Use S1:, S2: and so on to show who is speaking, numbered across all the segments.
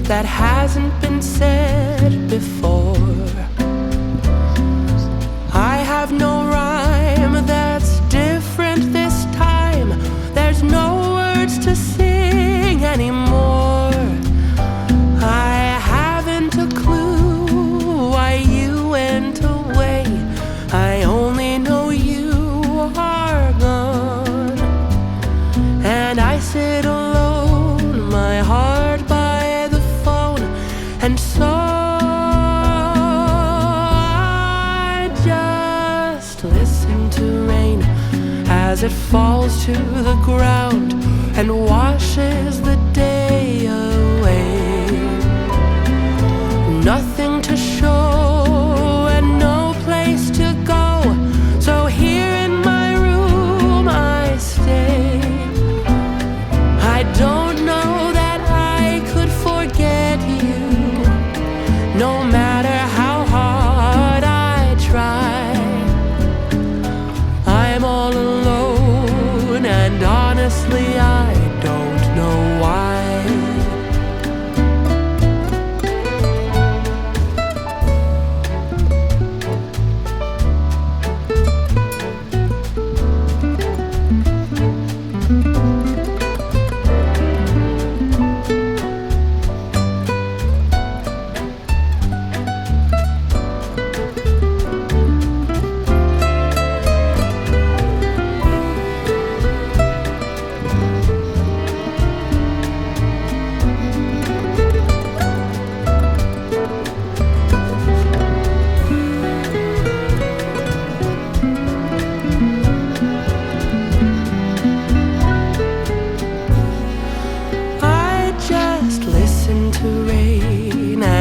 S1: that hasn't been said before. I have no rhyme that's different this time. There's no words to sing anymore. I haven't a clue why you went away. I only know you are gone, and I sit alone, my heart by the phone, and so I just listen to rain as it falls to the ground and washes the day away. Nothing to show and no place to go, so here in my room I stay. I don't know that I could forget you, no matter how hard I try. I'm all alone, and honestly I don't know why.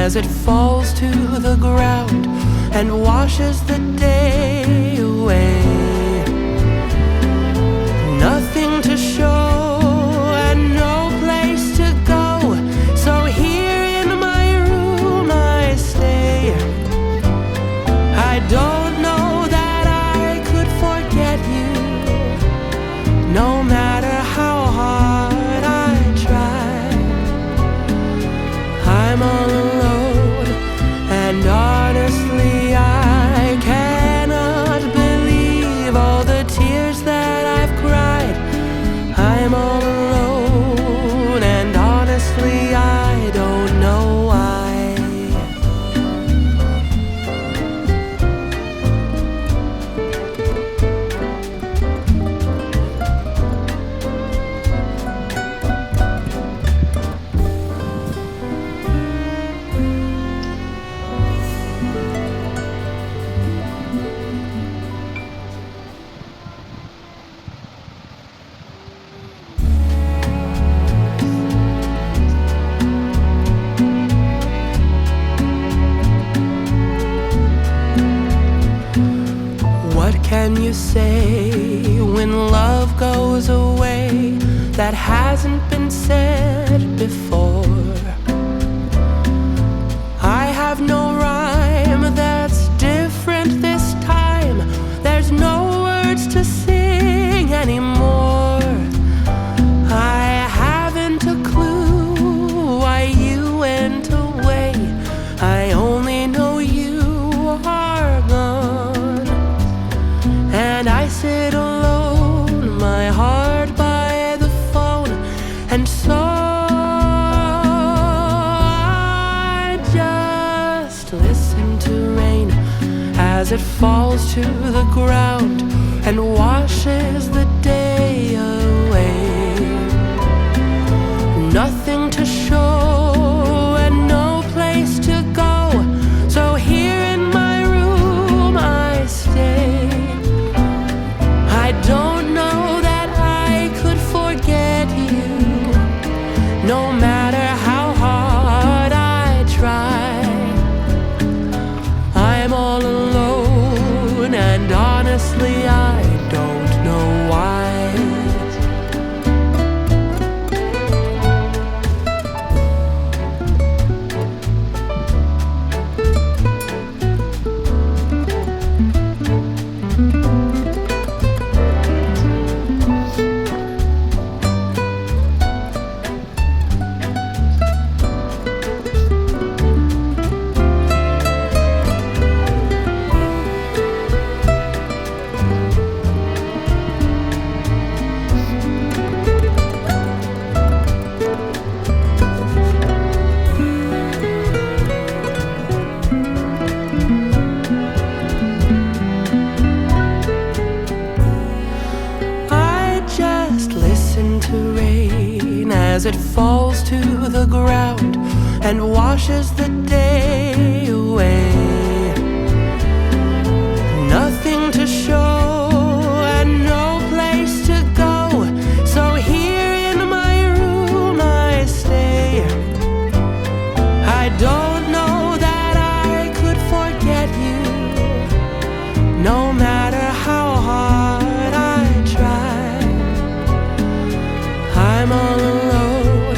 S1: As it falls to the ground and washes the day away. Nothing to show and no place to go, so here in my room I stay. I don't know that I could forget you, no matter how hard I try. I'm all alone, and honestly I cannot believe all the tears that I've cried. I'm all alone, and honestly I don't know why. What can you say when love goes away that hasn't been said before? I have no rhyme that's different this time. There's no words to sing anymore. I haven't a clue why you went away. I only know you are gone, and I sit alone, my heart by the phone, and so I just listen to rain as it falls to the ground and washes the day away. Nothing to show and no place to go, so here in my room I stay. I don't know that I could forget you, no matter how hard I try. I'm all alone, and honestly I don't know why. ground and washes the day away. Nothing to show and no place to go, so here in my room I stay. I don't know that I could forget you, no matter how hard I try. I'm all alone,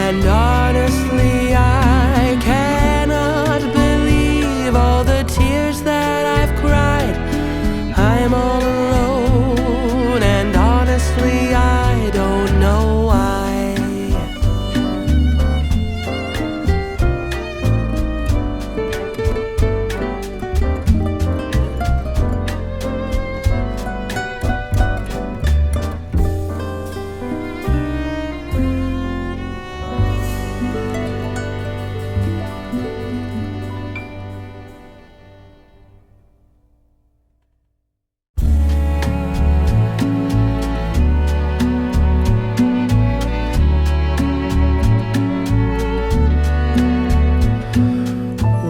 S1: and honestly I cannot believe all the tears that I've cried. I'm all alone, and honestly I don't know why.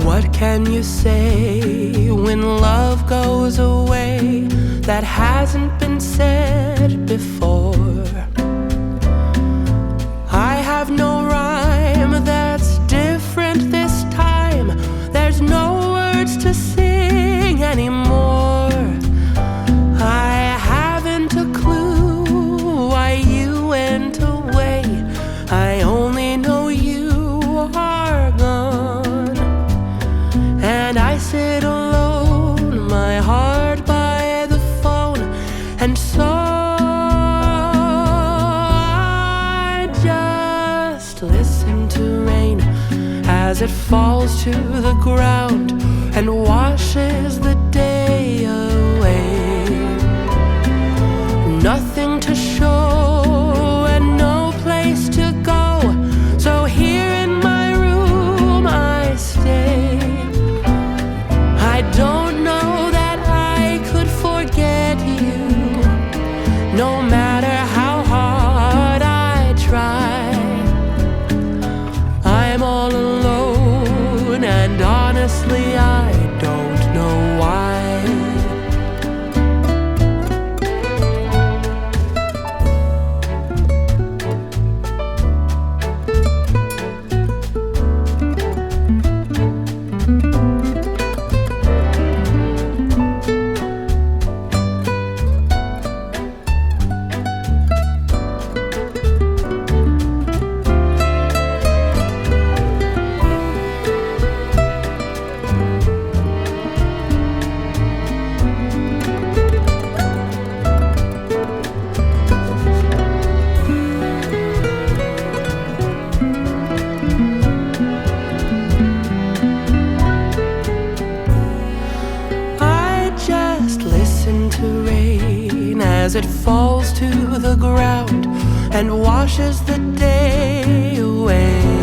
S1: What can you say when love goes away that hasn't been said before? I have no rhyme that's different this time. There's no words to sing anymore. I haven't a clue why you went away. I only know you are gone, and I sit alone, my heart by the phone, and so I just listen to rain as it falls to the ground and washes the day away. Nothing to show and no place to go, so here in my room I stay. I don't know that I could forget you, no matter how hard I try. I'm all alone, and honestly I don't know why. As it falls to the ground and washes the day away.